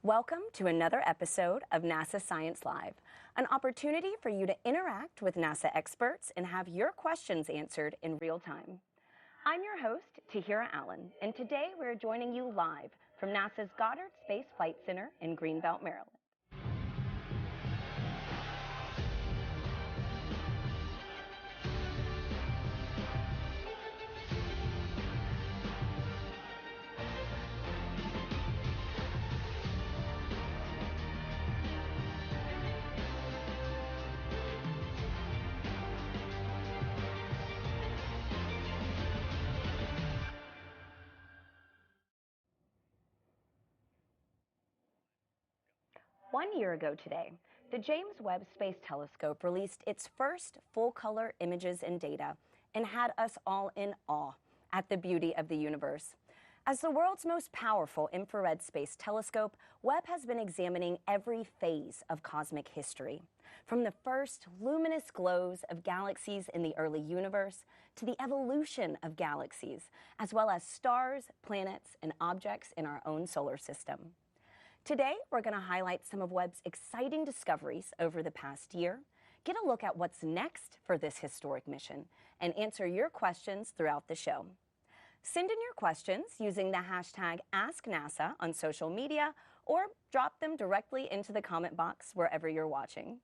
Welcome to another episode of NASA Science Live, an opportunity for you to interact with NASA experts and have your questions answered in real time. I'm your host, Tahira Allen, and today we're joining you live from NASA's Goddard Space Flight Center in Greenbelt, Maryland. One year ago today, the James Webb Space Telescope released its first full-color images and data and had us all in awe at the beauty of the universe. As the world's most powerful infrared space telescope, Webb has been examining every phase of cosmic history, from the first luminous glows of galaxies in the early universe to the evolution of galaxies, as well as stars, planets, and objects in our own solar system. Today, we're going to highlight some of Webb's exciting discoveries over the past year, get a look at what's next for this historic mission, and answer your questions throughout the show. Send in your questions using the hashtag AskNASA on social media or drop them directly into the comment box wherever you're watching.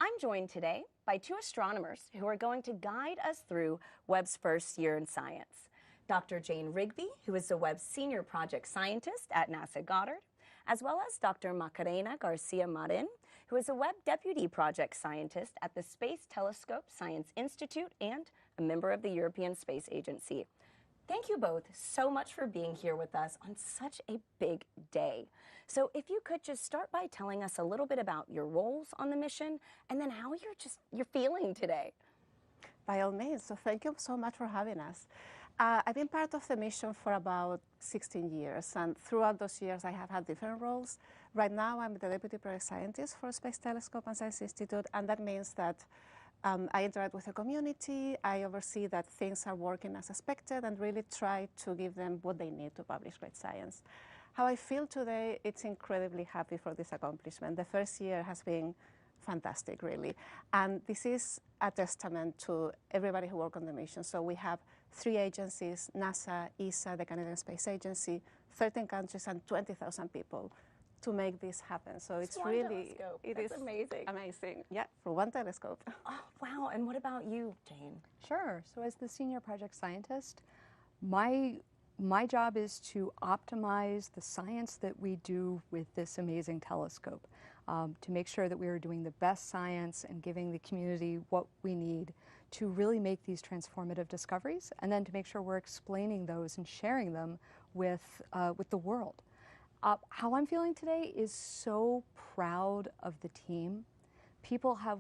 I'm joined today by two astronomers who are going to guide us through Webb's first year in science. Dr. Jane Rigby, who is the Webb Senior Project Scientist at NASA Goddard, as well as Dr. Macarena Garcia Marin, who is a Webb Deputy Project Scientist at the Space Telescope Science Institute and a member of the European Space Agency. Thank you both so much for being here with us on such a big day. So if you could just start by telling us a little bit about your roles on the mission and then how you're feeling today. By all means, so thank you so much for having us. I've been part of the mission for about 16 years, and throughout those years I have had different roles. Right now I'm the Deputy Project Scientist for Space Telescope and Science Institute, and that means that I interact with the community, I oversee that things are working as expected, and really try to give them what they need to publish great science. How I feel today, it's incredibly happy for this accomplishment. The first year has been fantastic, really. And this is a testament to everybody who worked on the mission. So we have 3 agencies, NASA, ESA, the Canadian Space Agency, 13 countries, and 20,000 people to make this happen. So it's really, it is amazing. Amazing, yeah, for one telescope. Oh, wow, and what about you, Jane? Sure, so as the Senior Project Scientist, my job is to optimize the science that we do with this amazing telescope, to make sure that we are doing the best science and giving the community what we need to really make these transformative discoveries, and then to make sure we're explaining those and sharing them with the world. How I'm feeling today is so proud of the team. People have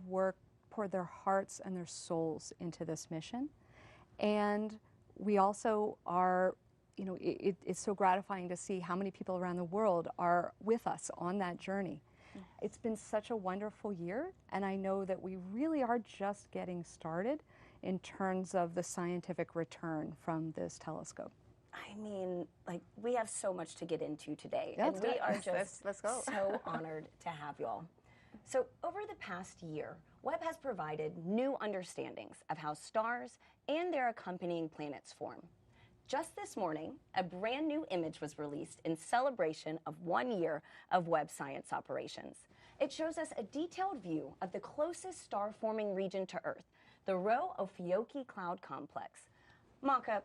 poured their hearts and their souls into this mission, and we also are, you know, it's so gratifying to see how many people around the world are with us on that journey. It's been such a wonderful year, and I know that we really are just getting started in terms of the scientific return from this telescope. I mean, like, we have so much to get into today, Yeah, and we are just let's go. so honored to have you all. So over the past year, Webb has provided new understandings of how stars and their accompanying planets form. Just this morning, a brand new image was released in celebration of 1 year of Webb science operations. It shows us a detailed view of the closest star-forming region to Earth, the Rho Ophiuchi Cloud Complex. Maka,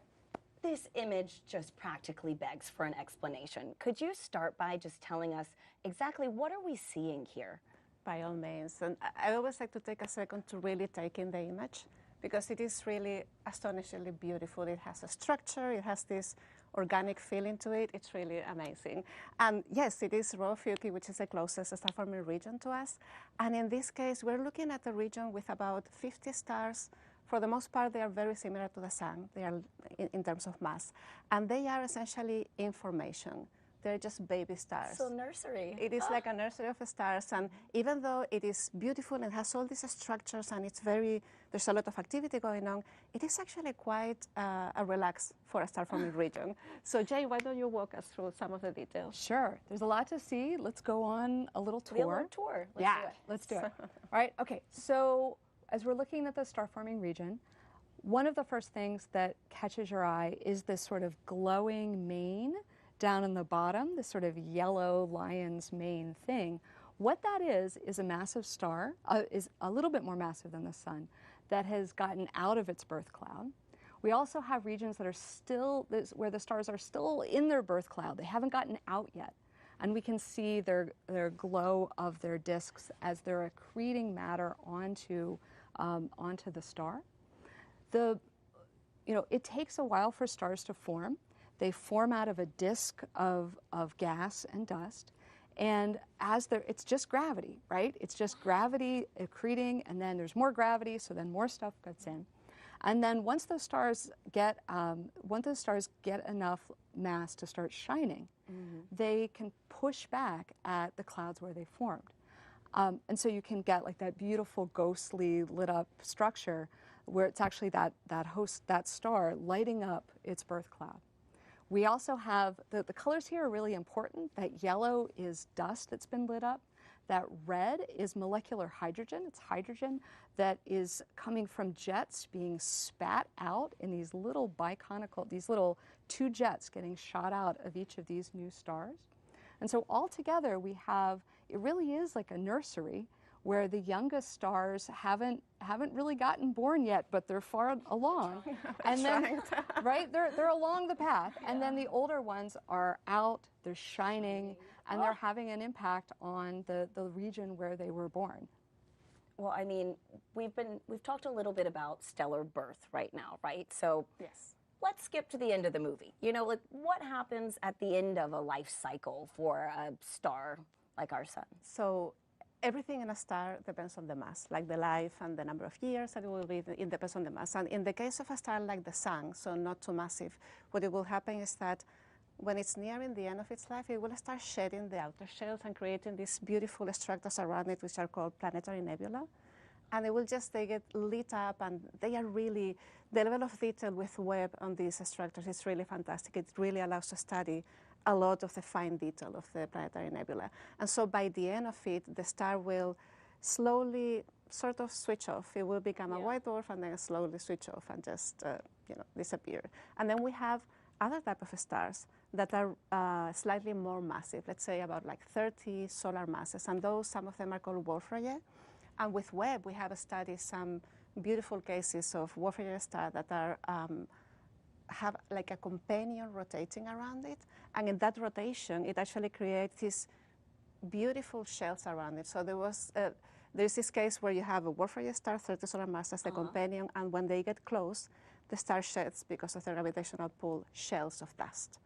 this image just practically begs for an explanation. Could you start by just telling us exactly what are we seeing here? By all means, and I always like to take a second to really take in the image, because it is really astonishingly beautiful. It has a structure, it has this organic feeling to it. It's really amazing. And yes, it is Rho Ophiuchi, which is the closest star-forming region to us. And in this case, we're looking at a region with about 50 stars. For the most part, they are very similar to the sun. They are in terms of mass. And they are essentially in formation. They're just baby stars. So nursery. It is like a nursery of stars, and even though it is beautiful and has all these structures and there's a lot of activity going on, it is actually quite a relax for a star-forming region. So Jay, why don't you walk us through some of the details? Sure. There's a lot to see. Let's go on a little tour. A little tour. Let's do it. Let's do it. All right. Okay. So as we're looking at the star-forming region, one of the first things that catches your eye is this sort of glowing mane down in the bottom, this sort of yellow lion's mane thing. What that is a massive star, is a little bit more massive than the sun, that has gotten out of its birth cloud. We also have regions that are still, where the stars are still in their birth cloud. They haven't gotten out yet. And we can see their glow of their disks as they're accreting matter onto the star. It takes a while for stars to form. They form out of a disk of gas and dust. And it's just gravity, right? It's just gravity accreting, and then there's more gravity, so then more stuff gets in. And then once those stars get enough mass to start shining, they can push back at the clouds where they formed. And so you can get like that beautiful ghostly lit up structure where it's actually that star lighting up its birth cloud. We also have, the colors here are really important. That yellow is dust that's been lit up. That red is molecular hydrogen. It's hydrogen that is coming from jets being spat out in these little these little two jets getting shot out of each of these new stars. And so all together it really is like a nursery where the youngest stars haven't really gotten born yet, but they're far along. And then, right, they're along the path. Yeah. And then the older ones are out, they're shining, and they're having an impact on the region where they were born. Well, I mean, we've talked a little bit about stellar birth right now, right? So yes. Let's skip to the end of the movie. Like what happens at the end of a life cycle for a star like our sun? So everything in a star depends on the mass, like the life and the number of years that it will be, it depends on the mass. And in the case of a star like the sun, so not too massive, what it will happen is that when it's nearing the end of its life, it will start shedding the outer shells and creating these beautiful structures around it, which are called planetary nebula. And they get lit up, and they are really, the level of detail with Webb on these structures is really fantastic. It really allows to study a lot of the fine detail of the planetary nebula. And so by the end of it, the star will slowly sort of switch off. It will become a white dwarf and then slowly switch off and just disappear. And then we have other type of stars that are slightly more massive, let's say about like 30 solar masses. And some of them are called Wolf-Rayet. And with Webb, we have studied some beautiful cases of Wolf-Rayet stars that are have like a companion rotating around it, and in that rotation it actually creates these beautiful shells around it. So there's this case where you have a Wolf-Rayet star, 30 solar mass as the companion, and when they get close, the star sheds, because of the gravitational pull, shells of dust.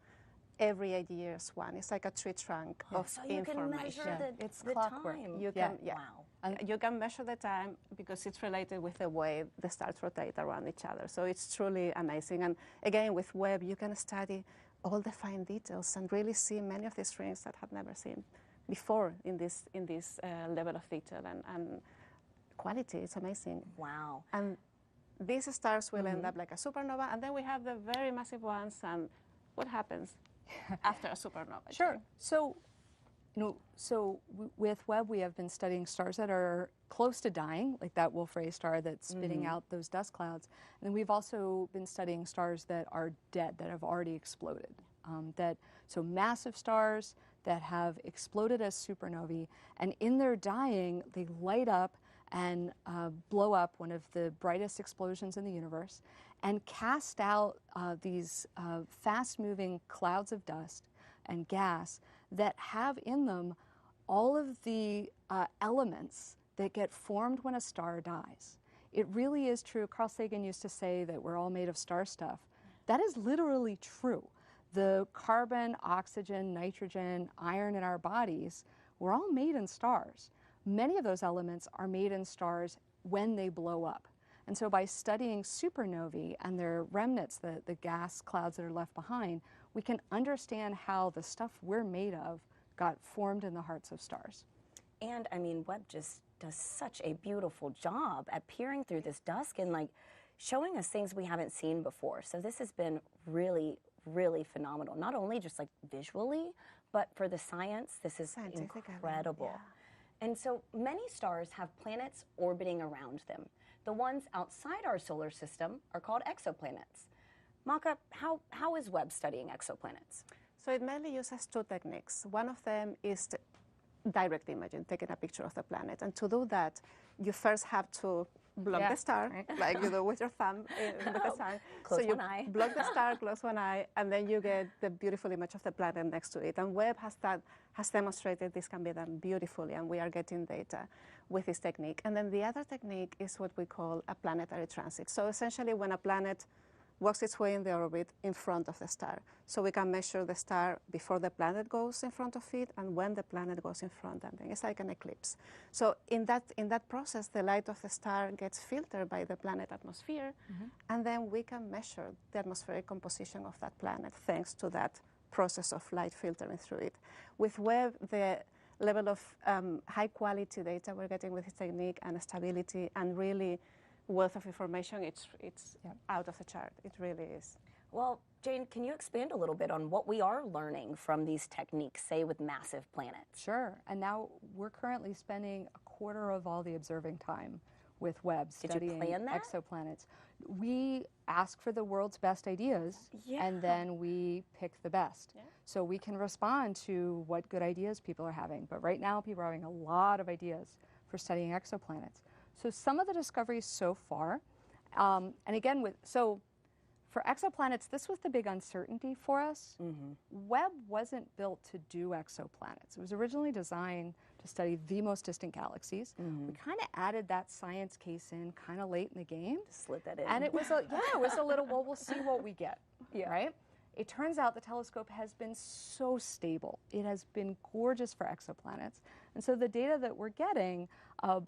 Every 8 years one. It's like a tree trunk of so you information. Can measure it's the clockwork. time. Wow. And you can measure the time because it's related with the way the stars rotate around each other. So it's truly amazing. And again, with Webb, you can study all the fine details and really see many of these rings that have never seen before in this level of detail and quality. It's amazing. Wow. And these stars will end up like a supernova, and then we have the very massive ones. And what happens after a supernova? Sure. So with Webb, we have been studying stars that are close to dying, like that Wolf-Rayet star that's spitting out those dust clouds. And then we've also been studying stars that are dead, that have already exploded. So massive stars that have exploded as supernovae, and in their dying, they light up and blow up one of the brightest explosions in the universe and cast out these fast-moving clouds of dust and gas that have in them all of the elements that get formed when a star dies. It really is true. Carl Sagan used to say that we're all made of star stuff. That is literally true. The carbon, oxygen, nitrogen, iron in our bodies, we're all made in stars. Many of those elements are made in stars when they blow up. And so by studying supernovae and their remnants, the gas clouds that are left behind, we can understand how the stuff we're made of got formed in the hearts of stars. And I mean, Webb just does such a beautiful job at peering through this dusk and like showing us things we haven't seen before. So this has been really, really phenomenal. Not only just like visually, but for the science, this is incredible. Yeah. And so many stars have planets orbiting around them. The ones outside our solar system are called exoplanets. Maka, how is Webb studying exoplanets? So it mainly uses two techniques. One of them is direct imaging, taking a picture of the planet. And to do that, you first have to block the star, like you do with your thumb with the sun. Close one eye. Block the star, close one eye, and then you get the beautiful image of the planet next to it. And Webb has demonstrated this can be done beautifully, and we are getting data with this technique. And then the other technique is what we call a planetary transit. So essentially when a planet works its way in the orbit in front of the star. So we can measure the star before the planet goes in front of it and when the planet goes in front, and then it's like an eclipse. So in that process, the light of the star gets filtered by the planet atmosphere, and then we can measure the atmospheric composition of that planet thanks to that process of light filtering through it. With Webb, the level of high quality data we're getting with this technique and stability and really wealth of information, it's out of the chart. It really is. Well, Jane, can you expand a little bit on what we are learning from these techniques, say with massive planets? Sure. And now we're currently spending a quarter of all the observing time with Webb studying exoplanets. We ask for the world's best ideas, and then we pick the best. So we can respond to what good ideas people are having. But right now, people are having a lot of ideas for studying exoplanets. So some of the discoveries so far, and again, for exoplanets, this was the big uncertainty for us. Webb wasn't built to do exoplanets. It was originally designed to study the most distant galaxies. We kind of added that science case in kind of late in the game. Slid that in. And it was it was a little, well, we'll see what we get, right? It turns out the telescope has been so stable. It has been gorgeous for exoplanets. And so the data that we're getting,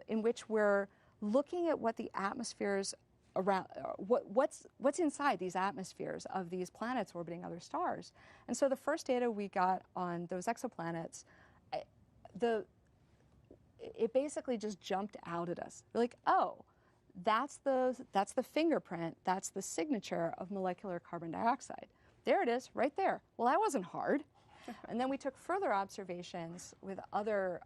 in which we're looking at what the atmospheres around, what's inside these atmospheres of these planets orbiting other stars. And so the first data we got on those exoplanets, it basically just jumped out at us. We're like, oh, that's the fingerprint, that's the signature of molecular carbon dioxide. There it is, right there. Well, that wasn't hard. And then we took further observations with other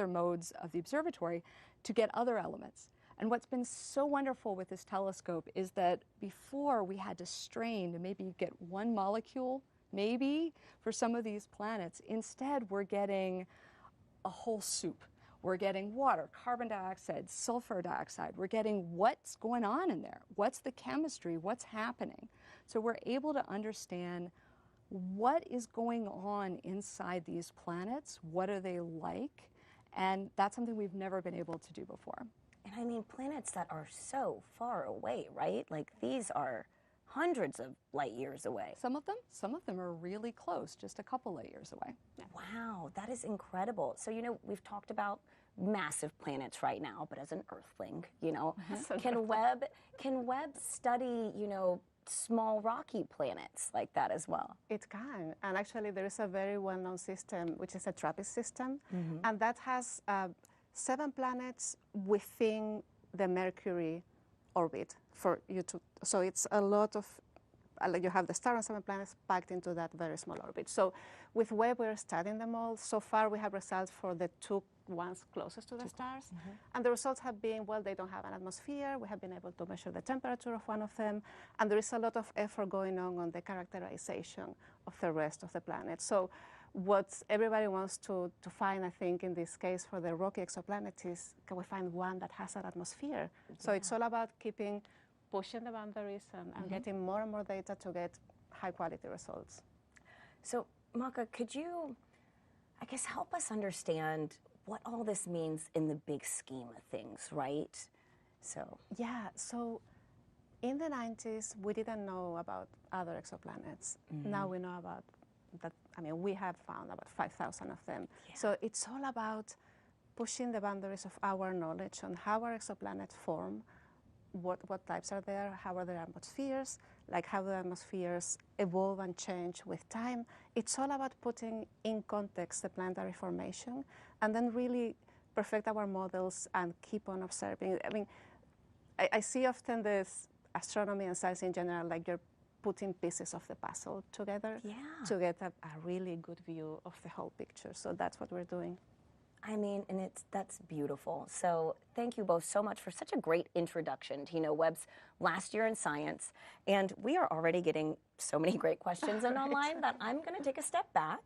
modes of the observatory to get other elements. And what's been so wonderful with this telescope is that before we had to strain to maybe get one molecule, maybe, for some of these planets. Instead, we're getting a whole soup. We're getting water, carbon dioxide, sulfur dioxide. We're getting what's going on in there. What's the chemistry? What's happening? So we're able to understand what is going on inside these planets, what are they like, and that's something we've never been able to do before. And I mean, planets that are so far away, right? Like these are hundreds of light years away. Some of them are really close, just a couple light years away. Wow, that is incredible. So, we've talked about massive planets right now, but as an Earthling, can Webb study, small rocky planets like that as well? It can, and actually there is a very well-known system, which is a TRAPPIST system, and that has 7 planets within the Mercury orbit for you to, so it's a lot of, you have the star and 7 planets packed into that very small orbit. So with Webb, we're studying them all. So far, we have results for the 2 ones closest to the stars. And the results have been, well, they don't have an atmosphere. We have been able to measure the temperature of one of them. And there is a lot of effort going on the characterization of the rest of the planets. So what everybody wants to find, I think, in this case for the rocky exoplanet is, can we find one that has an atmosphere? So it's all about pushing the boundaries and getting more and more data to get high-quality results. So, Maka, could you, I guess, help us understand what all this means in the big scheme of things, right? So in the 90s, we didn't know about other exoplanets. Now we know about that. I mean, we have found about 5,000 of them. So it's all about pushing the boundaries of our knowledge on how our exoplanets form, what types are there, how are their atmospheres, like how the atmospheres evolve and change with time. It's all about putting in context the planetary formation and then really perfect our models and keep on observing. I mean, I see often this astronomy and science in general, like you're putting pieces of the puzzle together to get a really good view of the whole picture. So that's what we're doing. I mean, and that's beautiful. So thank you both so much for such a great introduction to Webb's last year in science. And we are already getting so many great questions in online that I'm going to take a step back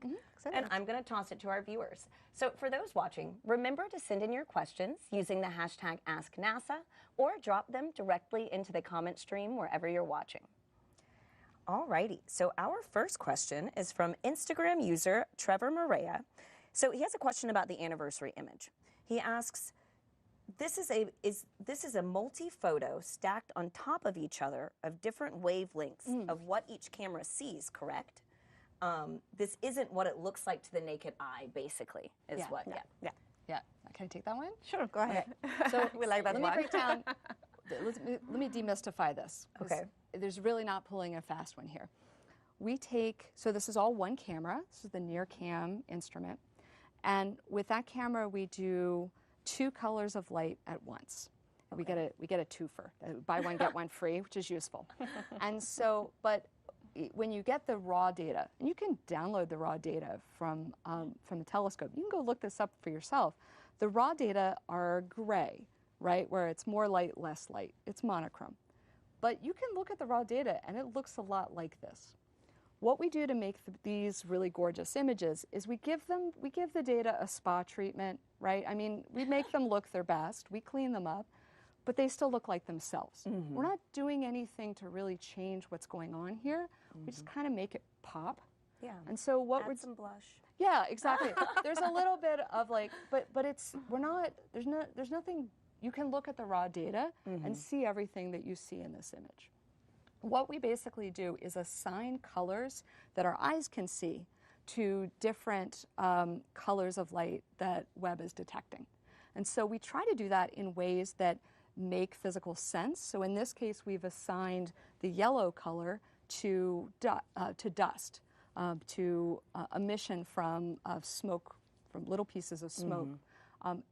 and I'm going to toss it to our viewers. So for those watching, remember to send in your questions using the hashtag AskNASA or drop them directly into the comment stream wherever you're watching. All righty. So our first question is from Instagram user Trevor Maria. So he has a question about the anniversary image. He asks, this is a multi-photo stacked on top of each other of different wavelengths of what each camera sees, correct? This isn't what it looks like to the naked eye, basically, is what. Yeah. Can I take that one? Sure, go ahead. So we like that let one. me break down. Let me demystify this. Okay. There's really not pulling a fast one here. So this is all one camera. This is the NearCam instrument. And with that camera, we do 2 colors of light at once. Okay. We get a twofer. Buy one, get one free, which is useful. And so, but when you get the raw data, and you can download the raw data from the telescope. You can go look this up for yourself. The raw data are gray, right, where it's more light, less light. It's monochrome. But you can look at the raw data, and it looks a lot like this. What we do to make these really gorgeous images is we give the data a spa treatment, right? I mean, we make them look their best, we clean them up, but they still look like themselves. We're not doing anything to really change what's going on here. We just kind of make it pop. Yeah. And so Add some blush. Yeah, exactly. There's a little bit of like, but there's nothing. You can look at the raw data and see everything that you see in this image. What we basically do is assign colors that our eyes can see to different colors of light that Webb is detecting. And so we try to do that in ways that make physical sense. So in this case, we've assigned the yellow color to dust, to emission from smoke, from little pieces of smoke.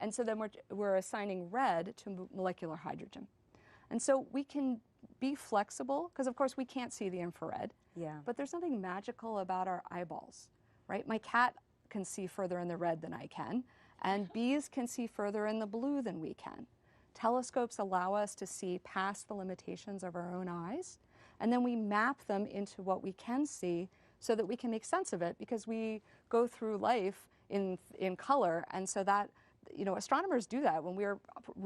And so then we're assigning red to molecular hydrogen. And so we can be flexible, because of course we can't see the infrared. Yeah. But there's something magical about our eyeballs, right? My cat can see further in the red than I can, and bees can see further in the blue than we can. Telescopes allow us to see past the limitations of our own eyes, and then we map them into what we can see so that we can make sense of it, because we go through life in color, and so that, astronomers do that. When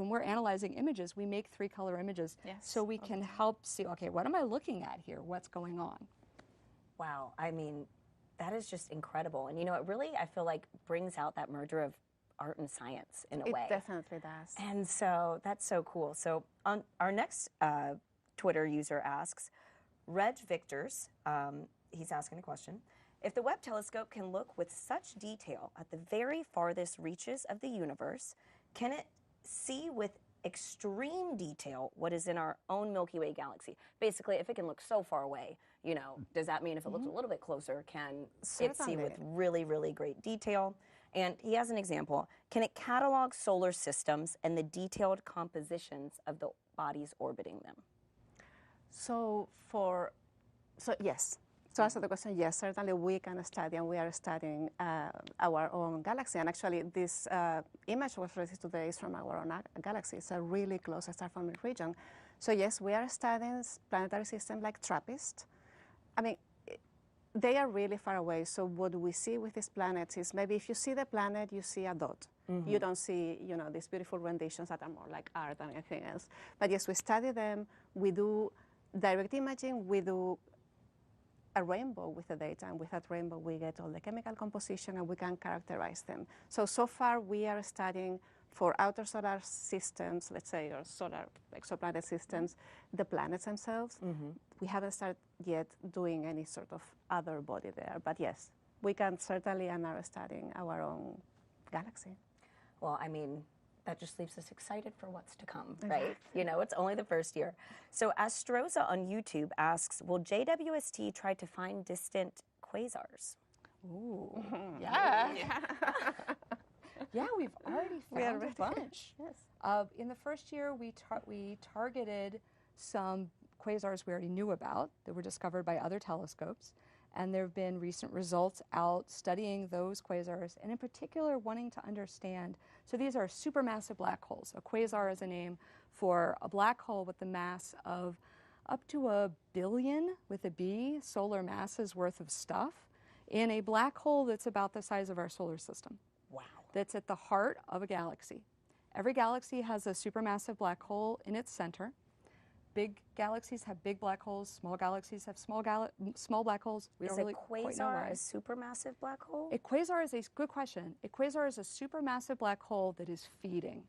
we're analyzing images, we make 3-color images so we can help see, okay, what am I looking at here? What's going on? Wow, I mean, that is just incredible. And it really, I feel like, brings out that merger of art and science in a way. It definitely does. And so that's so cool. So on our next Twitter user asks, Reg Victors, he's asking a question. If the Webb telescope can look with such detail at the very farthest reaches of the universe, can it see with extreme detail what is in our own Milky Way galaxy? Basically, if it can look so far away, does that mean if it looks a little bit closer, can it see with really, really great detail? And he has an example. Can it catalog solar systems and the detailed compositions of the bodies orbiting them? So yes. To answer the question, yes, certainly we can study, and we are studying our own galaxy. And actually, this image was released today is from our own galaxy. It's a really close star-forming region. So yes, we are studying planetary systems like TRAPPIST. I mean, they are really far away. So what we see with these planets is maybe if you see the planet, you see a dot. You don't see, these beautiful renditions that are more like art than anything else. But yes, we study them. We do direct imaging. We do a rainbow with the data, and with that rainbow we get all the chemical composition and we can characterize them. So far we are studying for outer solar systems, let's say, or solar exoplanet systems, the planets themselves. We haven't started yet doing any sort of other body there, but yes, we can certainly and are studying our own galaxy. Well, I mean, that just leaves us excited for what's to come, right? You know, it's only the first year. So Astroza on YouTube asks, will JWST try to find distant quasars? Ooh, yeah. Yeah, we've already found a bunch. Yes. In the first year, we targeted some quasars we already knew about that were discovered by other telescopes. And there have been recent results out studying those quasars, and in particular wanting to understand, so these are supermassive black holes. A quasar is a name for a black hole with the mass of up to 1 billion, with a B, solar masses worth of stuff, in a black hole that's about the size of our solar system. Wow. That's at the heart of a galaxy. Every galaxy has a supermassive black hole in its center. Big galaxies have big black holes. Small galaxies have small black holes. We don't really quite know why. Is a supermassive black hole? A quasar is a good question. A quasar is a supermassive black hole that is feeding,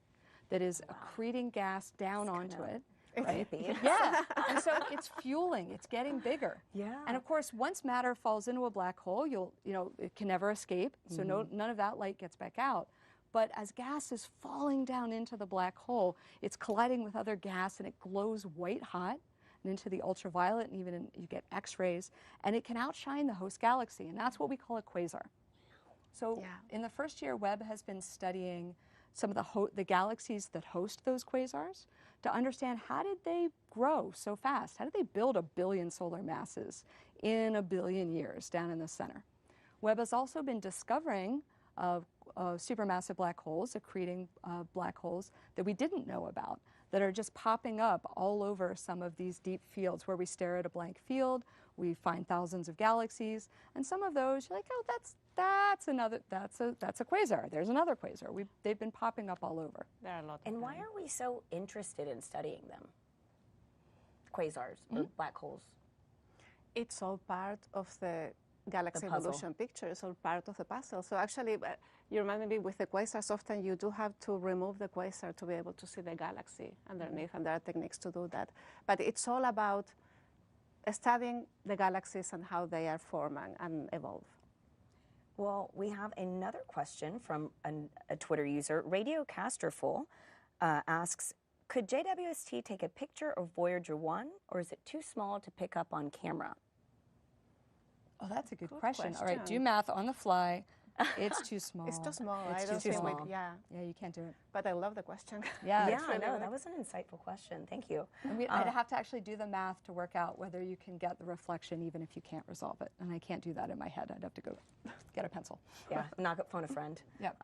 that is accreting gas down onto it. Right? Yeah. And so it's fueling. It's getting bigger. Yeah. And of course, once matter falls into a black hole, it can never escape. So none of that light gets back out. But as gas is falling down into the black hole, it's colliding with other gas, and it glows white hot and into the ultraviolet, and even you get X-rays, and it can outshine the host galaxy, and that's what we call a quasar. So in the first year, Webb has been studying some of the galaxies that host those quasars to understand, how did they grow so fast? How did they build 1 billion solar masses in 1 billion years down in the center? Webb has also been discovering supermassive black holes, accreting black holes that we didn't know about, that are just popping up all over some of these deep fields where we stare at a blank field, we find thousands of galaxies, and some of those you're like, oh, that's a quasar. There's another quasar. They've been popping up all over. There are a lot. And why are we so interested in studying them? Quasars or black holes? It's all part of the galaxy puzzle. evolution picture. It's all part of the puzzle. So actually, you reminded me, with the quasars, often you do have to remove the quasar to be able to see the galaxy underneath, and there are techniques to do that. But it's all about studying the galaxies and how they are formed and evolve. Well, we have another question from a Twitter user. Radio Casterful asks, could JWST take a picture of Voyager 1, or is it too small to pick up on camera? Oh, that's a good question. All right, do math on the fly. It's too small. It's too small. It's I don't too think small. Yeah, you can't do it. but I love the question. Yeah, I know. That was an insightful question. Thank you. And I'd have to actually do the math to work out whether you can get the reflection even if you can't resolve it. And I can't do that in my head. I'd have to go get a pencil. Yeah, phone a friend. Yep.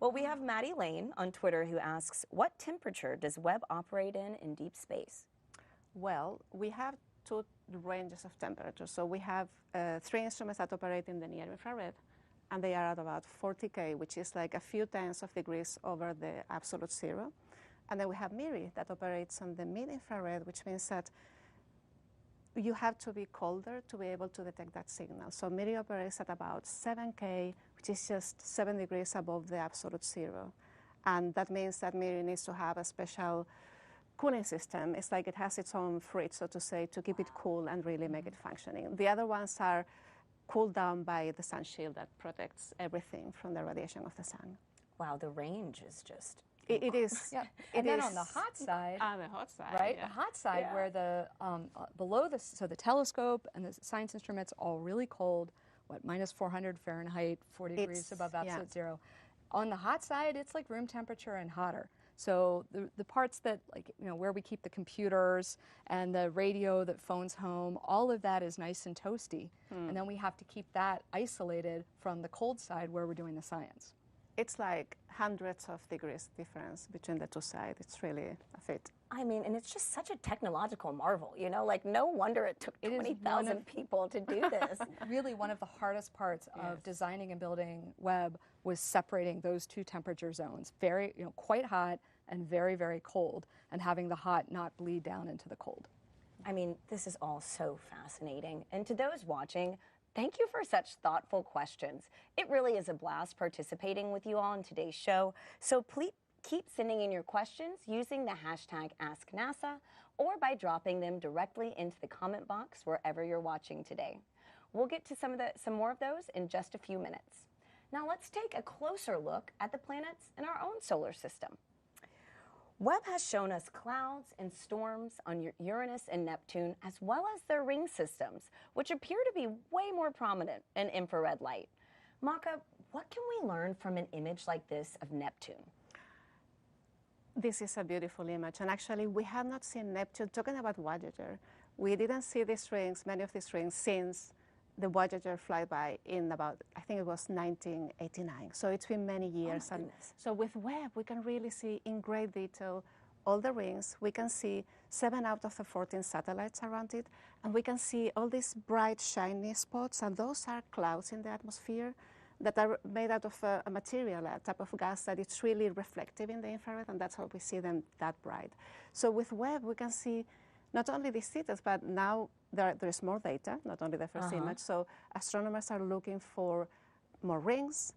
Well, we have Maddie Lane on Twitter who asks, what temperature does Webb operate in deep space? Well, we have 2 ranges of temperature. So we have 3 instruments that operate in the near infrared, and they are at about 40 K, which is like a few tenths of degrees over the absolute zero. And then we have MIRI that operates on the mid-infrared, which means that you have to be colder to be able to detect that signal. So MIRI operates at about 7 K, which is just 7 degrees above the absolute zero. And that means that MIRI needs to have a special cooling system. It's like it has its own fridge, so to say, to keep it cool and really make it functioning. The other ones are cooled down by the sun shield that protects everything from the radiation of the sun. Wow, the range is just... It is. Yeah. And then on the hot side, the hot side, right? The hot side, where the below the telescope and the science instruments all really cold, minus 400 Fahrenheit, 40 degrees above absolute zero. On the hot side, it's like room temperature and hotter. So the parts that, where we keep the computers and the radio that phones home, all of that is nice and toasty. And then we have to keep that isolated from the cold side where we're doing the science. It's like hundreds of degrees difference between the 2 sides. It's really a feat. I mean, and it's just such a technological marvel, no wonder it took 20,000 people to do this. Really, one of the hardest parts of designing and building Webb was separating those 2 temperature zones, very, quite hot and very, very cold, and having the hot not bleed down into the cold. I mean, this is all so fascinating. And to those watching, thank you for such thoughtful questions. It really is a blast participating with you all on today's show. So please keep sending in your questions using the hashtag AskNASA or by dropping them directly into the comment box wherever you're watching today. We'll get to some more of those in just a few minutes. Now let's take a closer look at the planets in our own solar system. Webb has shown us clouds and storms on Uranus and Neptune, as well as their ring systems, which appear to be way more prominent in infrared light. Maka, what can we learn from an image like this of Neptune? This is a beautiful image, and actually we have not seen Neptune, talking about Voyager. We didn't see these rings, many of these rings, since the Voyager flyby in about, I think it was 1989. So it's been many years. Oh, and so with Webb, we can really see in great detail all the rings. We can see 7 out of the 14 satellites around it, and we can see all these bright, shiny spots, and those are clouds in the atmosphere that are made out of a material, a type of gas that it's really reflective in the infrared, and that's how we see them that bright. So with Webb, we can see not only these details, but now there is more data, not only the first image. So astronomers are looking for more rings,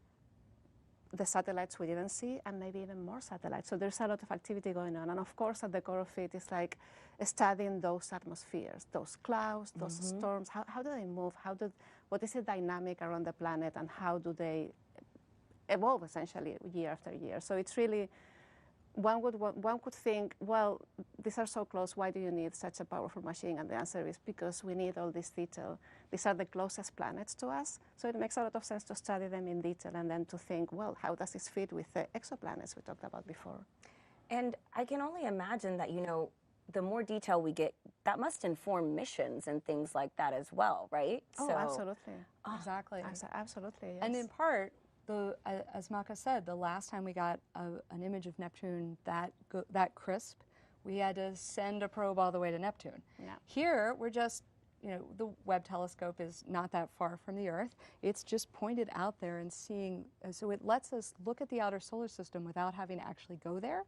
the satellites we didn't see, and maybe even more satellites. So there's a lot of activity going on. And of course, at the core of it is like studying those atmospheres, those clouds, those storms. How do they move? What is the dynamic around the planet, and how do they evolve essentially year after year? So it's really, one could think, well, these are so close, why do you need such a powerful machine? And the answer is because we need all this detail. These are the closest planets to us, so it makes a lot of sense to study them in detail and then to think, well, how does this fit with the exoplanets we talked about before? And I can only imagine that, the more detail we get, that must inform missions and things like that as well, right? Oh, absolutely. Exactly. Absolutely, yes. And in part, as Maka said, the last time we got an image of Neptune that crisp, we had to send a probe all the way to Neptune. Yeah. Here, we're just, the Webb telescope is not that far from the Earth. It's just pointed out there and seeing, so it lets us look at the outer solar system without having to actually go there.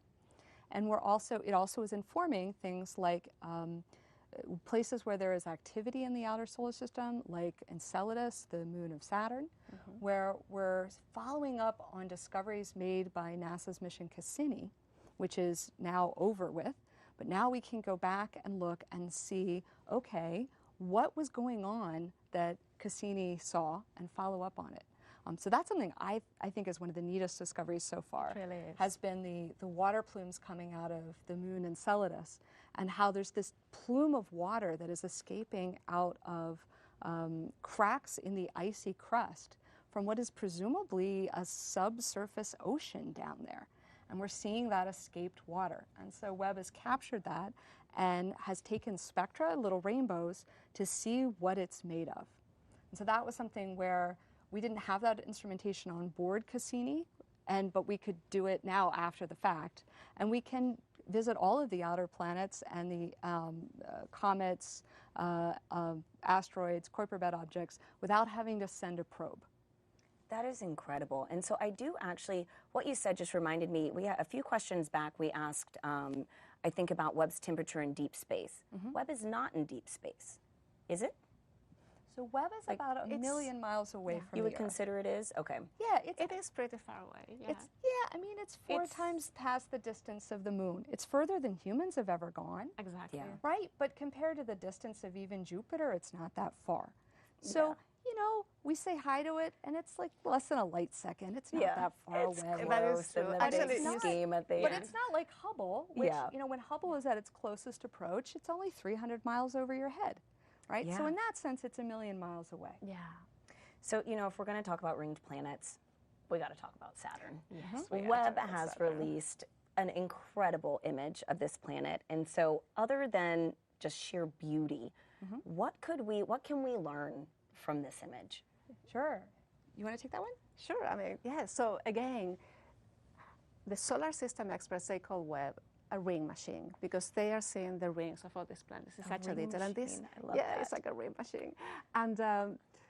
And it also is informing things like places where there is activity in the outer solar system, like Enceladus, the moon of Saturn, where we're following up on discoveries made by NASA's mission Cassini, which is now over with. But now we can go back and look and see, okay, what was going on that Cassini saw and follow up on it. So that's something I think is one of the neatest discoveries so far. It really is. Has been the water plumes coming out of the moon Enceladus, and how there's this plume of water that is escaping out of cracks in the icy crust from what is presumably a subsurface ocean down there. And we're seeing that escaped water. And so Webb has captured that and has taken spectra, little rainbows, to see what it's made of. And so that was something where we didn't have that instrumentation on board Cassini, but we could do it now after the fact. And we can visit all of the outer planets and the comets, asteroids, Kuiper belt objects without having to send a probe. That is incredible. And so I do actually, what you said just reminded me, we had a few questions back we asked, I think, about Webb's temperature in deep space. Webb is not in deep space, is it? So Webb is about a million miles away from the Earth. You would consider it is? Okay. Yeah, it is pretty far away. Yeah. It's 4 times past the distance of the moon. It's further than humans have ever gone. Exactly. Yeah. Right? But compared to the distance of even Jupiter, it's not that far. So, we say hi to it, and it's like less than a light second. It's not that far away. That is true. Actually, scheme at the end. But it's not like Hubble, which, when Hubble is at its closest approach, it's only 300 miles over your head. Right? Yeah. So in that sense, it's a million miles away. Yeah. So, if we're going to talk about ringed planets, we got to talk about Saturn. Yes. Webb has released an incredible image of this planet. And so, other than just sheer beauty, what can we learn from this image? Sure. You want to take that one? Sure. I mean, yeah. So again, the solar system experts, they call Webb a ring machine because they are seeing the rings of all these planets in such a detail. And this, I love that. It's like a ring machine. And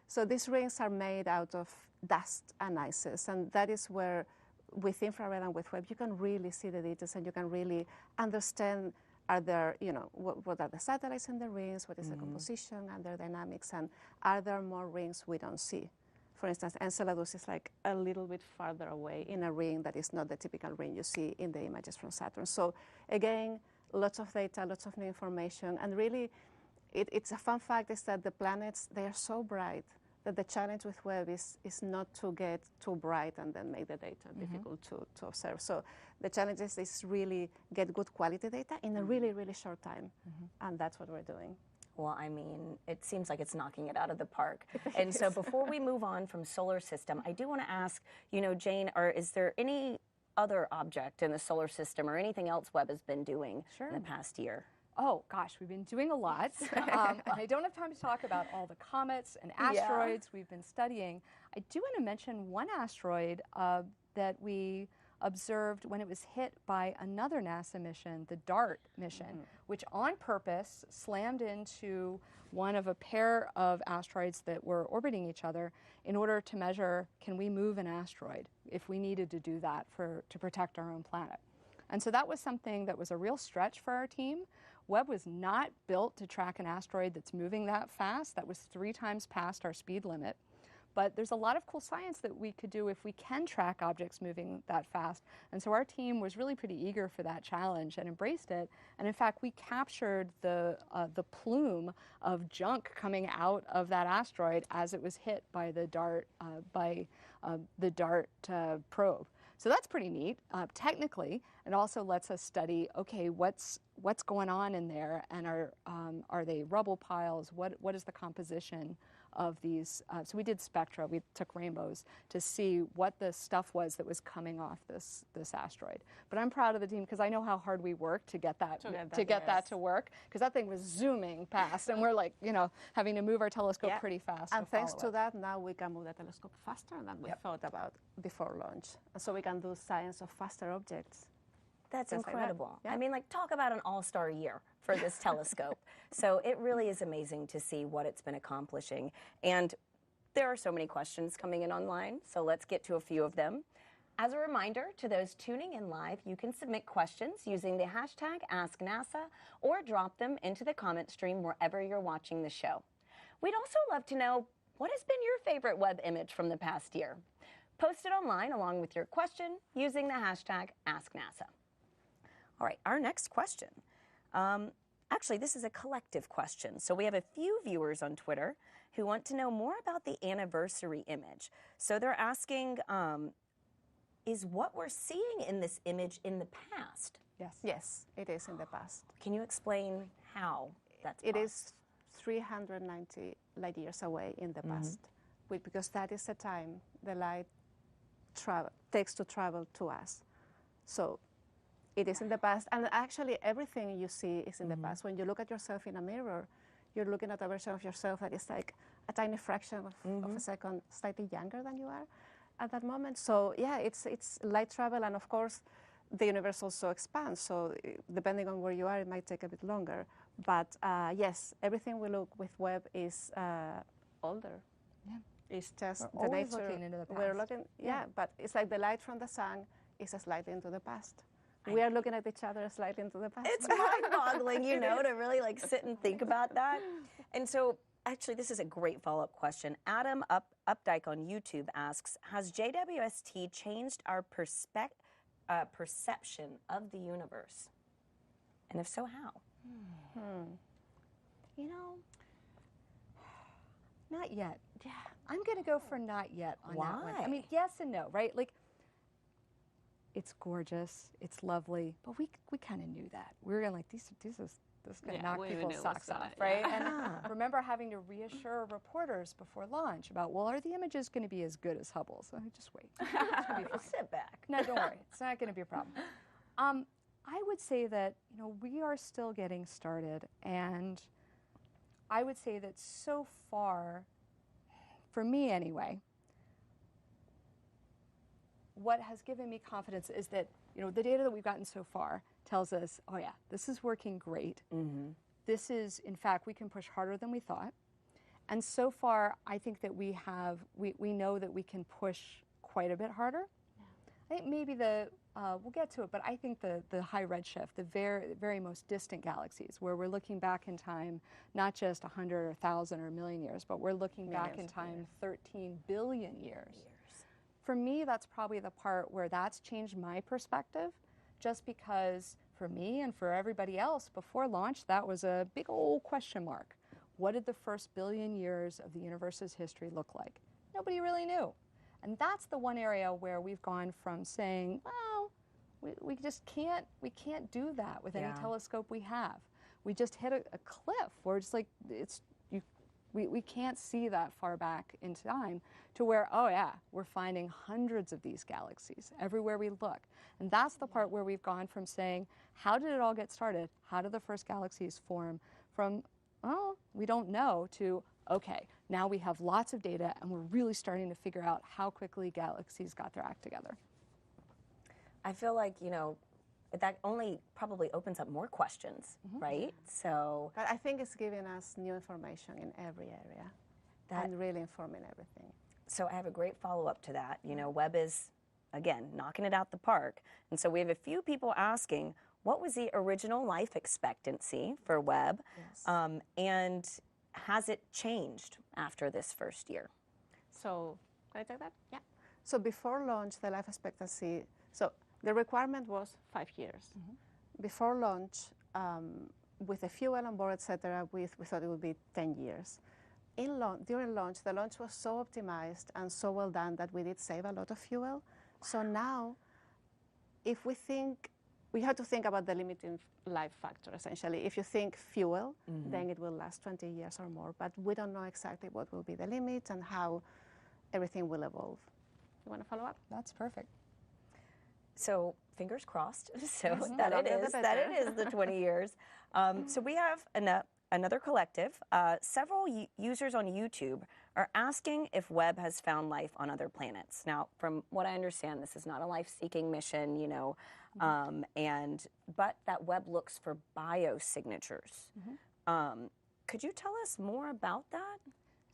so these rings are made out of dust and ices, and that is where, with infrared and with Webb, you can really see the details and you can really understand. Are there, what are the satellites in the rings? What is the composition and their dynamics? And are there more rings we don't see? For instance, Enceladus is like a little bit farther away in a ring that is not the typical ring you see in the images from Saturn. So again, lots of data, lots of new information. And really, it's a fun fact is that the planets, they are so bright that the challenge with Webb is not to get too bright and then make the data difficult to observe. So the challenge is really get good quality data in a really, really short time. And that's what we're doing. Well, I mean, it seems like it's knocking it out of the park. And so before we move on from solar system, I do want to ask, you know, Jane, is there any other object in the solar system or anything else Webb has been doing in the past year? Oh, gosh, we've been doing a lot. I don't have time to talk about all the comets and asteroids we've been studying. I do want to mention one asteroid that we observed when it was hit by another NASA mission, the DART mission, which on purpose slammed into one of a pair of asteroids that were orbiting each other in order to measure, can we move an asteroid if we needed to do that to protect our own planet. And so that was something that was a real stretch for our team. Webb was not built to track an asteroid that's moving that fast. That was 3 times past our speed limit. But there's a lot of cool science that we could do if we can track objects moving that fast. And so our team was really pretty eager for that challenge and embraced it. And in fact, we captured the plume of junk coming out of that asteroid as it was hit by the DART probe. So that's pretty neat. Technically, it also lets us study, okay, what's going on in there, and are they rubble piles? What is the composition of these? So we did spectra. We took rainbows to see what the stuff was that was coming off this asteroid. But I'm proud of the team because I know how hard we worked to get that to work, because that thing was zooming past, and we're like, you know, having to move our telescope pretty fast. And thanks to that, now we can move the telescope faster than we thought about before launch. So we can do science of faster objects. That's incredible. Like that. I mean, like, talk about an all-star year for this telescope. So it really is amazing to see what it's been accomplishing. And there are so many questions coming in online, so let's get to a few of them. As a reminder to those tuning in live, you can submit questions using the hashtag AskNASA or drop them into the comment stream wherever you're watching the show. We'd also love to know, what has been your favorite Webb image from the past year? Post it online along with your question using the hashtag AskNASA. All right, our next question. Actually, this is a collective question. So we have a few viewers on Twitter who want to know more about the anniversary image. So they're asking, is what we're seeing in this image in the past? Yes. Yes, it is in the past. Can you explain how that's possible? It is 390 light years away in the past, because that is the time the light takes to travel to us. So it is in the past, and actually everything you see is in the past. When you look at yourself in a mirror, you're looking at a version of yourself that is like a tiny fraction of a second slightly younger than you are at that moment. So yeah, it's light travel, and of course the universe also expands, so depending on where you are, it might take a bit longer. But yes, everything we look with Webb is older. Yeah. It's just we're the always nature. looking into the past. We're looking, but it's like the light from the sun is slightly into the past. We are looking at each other slightly into the past. It's mind-boggling, you know, to really like sit and think about that. And so, actually, this is a great follow-up question. Adam Updike on YouTube asks, has JWST changed our perception of the universe? And if so, how? You know, not yet. Yeah, I'm going to go for not yet on that one. I mean, yes and no, right? Like, it's gorgeous, it's lovely, but we kind of knew that. We were like, this is going to knock people's socks off, right? And remember having to reassure reporters before launch about, well, are the images going to be as good as Hubble's? So just wait. Sit back. No, don't worry. It's not going to be a problem. I would say that, you know, we are still getting started, and I would say that so far, for me anyway, what has given me confidence is that, you know, the data that we've gotten so far tells us, oh yeah, this is working great. This is, in fact, we can push harder than we thought. And so far, I think that we know that we can push quite a bit harder. I think maybe we'll get to it, but I think the high redshift, the very most distant galaxies, where we're looking back in time, not just 100 or 1,000 or a million years, but we're looking back in time 13 billion years. For me, that's probably the part where that's changed my perspective, just because for me and for everybody else before launch, that was a big old question mark. what did the first billion years of the universe's history look like? Nobody really knew. And that's the one area where we've gone from saying, well, we just can't do that with any telescope we have. We just hit a cliff where it's like, we can't see that far back in time to where, oh yeah, we're finding hundreds of these galaxies everywhere we look. And that's the part where we've gone from saying, how did it all get started? How did the first galaxies form? From, oh, we don't know, to, okay, now we have lots of data and we're really starting to figure out how quickly galaxies got their act together. I feel like, that only probably opens up more questions, right? So, but I think it's giving us new information in every area and really informing everything. So I have a great follow-up to that. Webb is, again, knocking it out the park. And so we have a few people asking, what was the original life expectancy for Webb? Yes. And has it changed after this first year? So, can I take that? Yeah. So before launch, the life expectancy, the requirement was 5 years. Before launch, with the fuel on board, etc., we thought it would be 10 years. During launch, the launch was so optimized and so well done that we did save a lot of fuel. So now, if we have to think about the limiting life factor, essentially. If you think fuel, then it will last 20 years or more, but we don't know exactly what will be the limit and how everything will evolve. You want to follow up? That's perfect. So fingers crossed, that it is the 20 years. So we have another collective. Several users on YouTube are asking if Webb has found life on other planets. Now, from what I understand, this is not a life-seeking mission, but that Webb looks for biosignatures. Could you tell us more about that?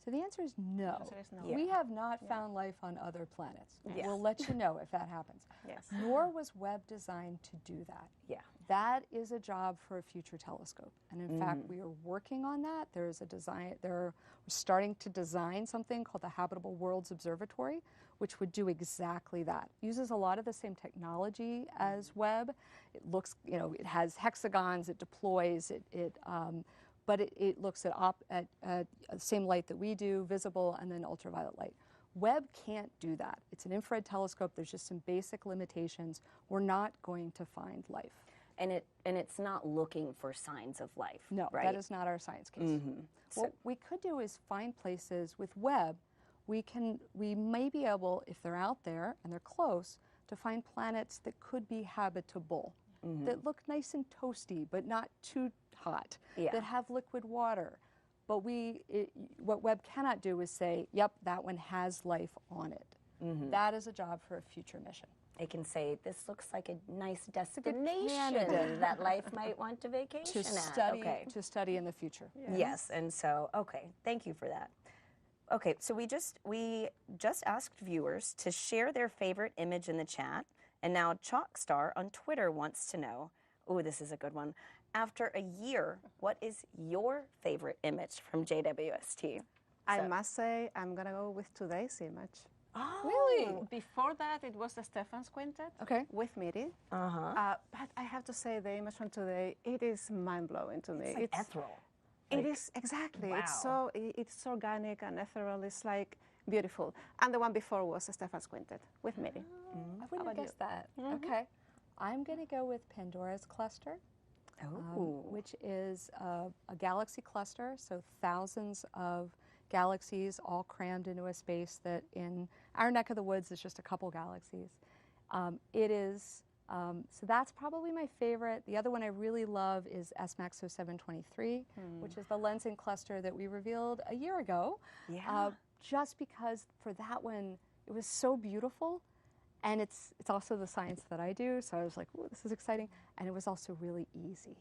So the answer is no. No. We have not found life on other planets. Yes. We'll let you know if that happens. Yes. Nor was Webb designed to do that. Yeah. That is a job for a future telescope. And in fact, we are working on that. We're starting to design something called the Habitable Worlds Observatory, which would do exactly that. Uses a lot of the same technology as Webb. It looks, it has hexagons, it deploys, but it looks at the same light that we do, visible, and then ultraviolet light. Webb can't do that. It's an infrared telescope. There's just some basic limitations. We're not going to find life. And it's not looking for signs of life. No, right? that is not our science case. What we could do is find places with Webb. We may be able, if they're out there and they're close, to find planets that could be habitable, that look nice and toasty, but not too hot, that have liquid water. But what Webb cannot do is say, yep, that one has life on it. That is a job for a future mission. It can say, this looks like a nice destination that life might want to vacation To study in the future. Yes, and so, thank you for that. Okay, so we just asked viewers to share their favorite image in the chat, and now Chalkstar on Twitter wants to know, this is a good one, after a year, what is your favorite image from JWST? I must say, I'm going to go with today's image. Oh, really? Before that, it was the Stefan's Quintet with MIDI. But I have to say, the image from today, it is mind-blowing to me. It's like ethereal. It is, exactly. Wow. It's organic and ethereal. It's like beautiful. And the one before was the Stefan's Quintet with MIDI. I wouldn't have guessed that. Okay. I'm going to go with Pandora's cluster. Which is a galaxy cluster, so thousands of galaxies all crammed into a space that in our neck of the woods is just a couple galaxies. So that's probably my favorite. The other one I really love is SMACS 0723, which is the lensing cluster that we revealed a year ago. Just because for that one, it was so beautiful. And it's also the science that I do, so I was like, ooh, this is exciting. And it was also really easy.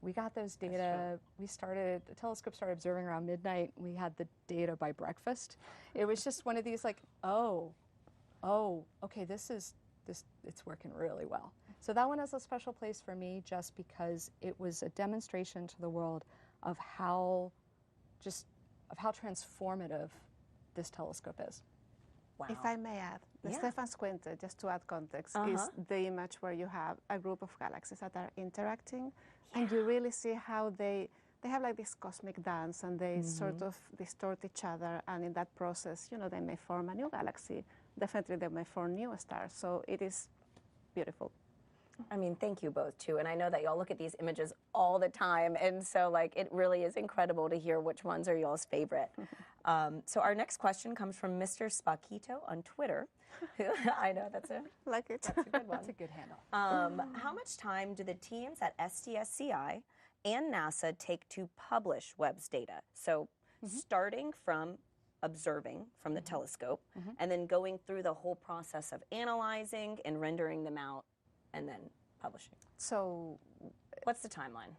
We got those data, the telescope started observing around midnight. We had the data by breakfast. It was just one of these like, okay, it's working really well. So that one has a special place for me just because it was a demonstration to the world of how transformative this telescope is. Wow. If I may add, the Stefan's Quintet, just to add context, is the image where you have a group of galaxies that are interacting, and you really see how they they have like this cosmic dance, and they sort of distort each other, and in that process, you know, they may form a new galaxy. Definitely they may form new stars, so it is beautiful. I mean, thank you both too. And I know that y'all look at these images all the time. And so like, it really is incredible to hear which ones are y'all's favorite. So our next question comes from Mr. Spaquito on Twitter. I know that's a Like it. That's a good one. That's a good handle. How much time do the teams at SDSCI and NASA take to publish Webb's data? So starting from observing from the telescope and then going through the whole process of analyzing and rendering them out and then publishing. So What's the timeline?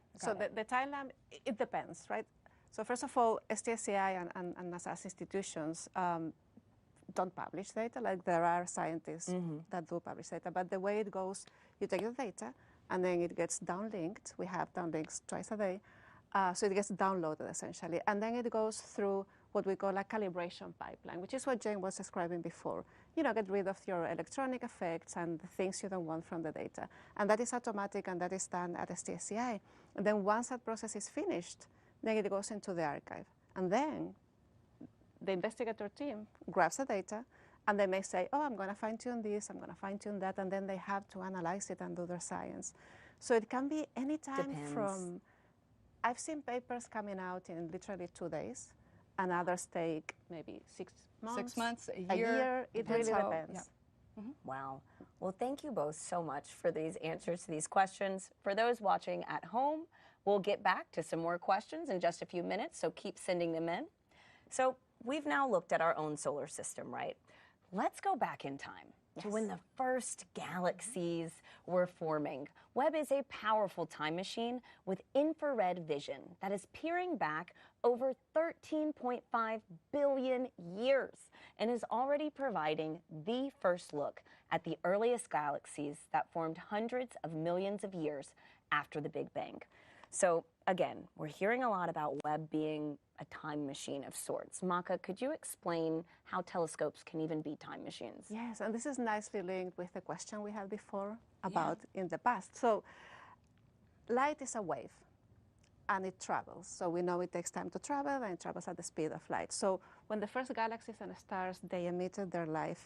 the timeline, it depends, right? So first of all, STSCI and NASA's institutions don't publish data. Like, there are scientists that do publish data, but the way it goes, you take the data and then it gets downlinked. We have downlinks twice a day. So it gets downloaded essentially. And then it goes through what we call a calibration pipeline, which is what Jane was describing before. You know, get rid of your electronic effects and the things you don't want from the data. And that is automatic, and that is done at STSCI. And then once that process is finished, then it goes into the archive. And then the investigator team grabs the data, and they may say, oh, I'm going to fine-tune this, I'm going to fine-tune that, and then they have to analyze it and do their science. So it can be any time from, I've seen papers coming out in literally 2 days, and others take maybe 6 months. 6 months, a year. It really depends. Yeah. Wow. Well, thank you both so much for these answers to these questions. For those watching at home, we'll get back to some more questions in just a few minutes, so keep sending them in. So we've now looked at our own solar system, right? Let's go back in time to when the first galaxies were forming. Webb is a powerful time machine with infrared vision that is peering back over 13.5 billion years and is already providing the first look at the earliest galaxies that formed hundreds of millions of years after the Big Bang. So again, we're hearing a lot about Webb being a time machine of sorts. Maka, could you explain how telescopes can even be time machines? Yes, and this is nicely linked with the question we had before about in the past. So light is a wave, and it travels. So we know it takes time to travel, and it travels at the speed of light. So when the first galaxies and stars, they emitted their light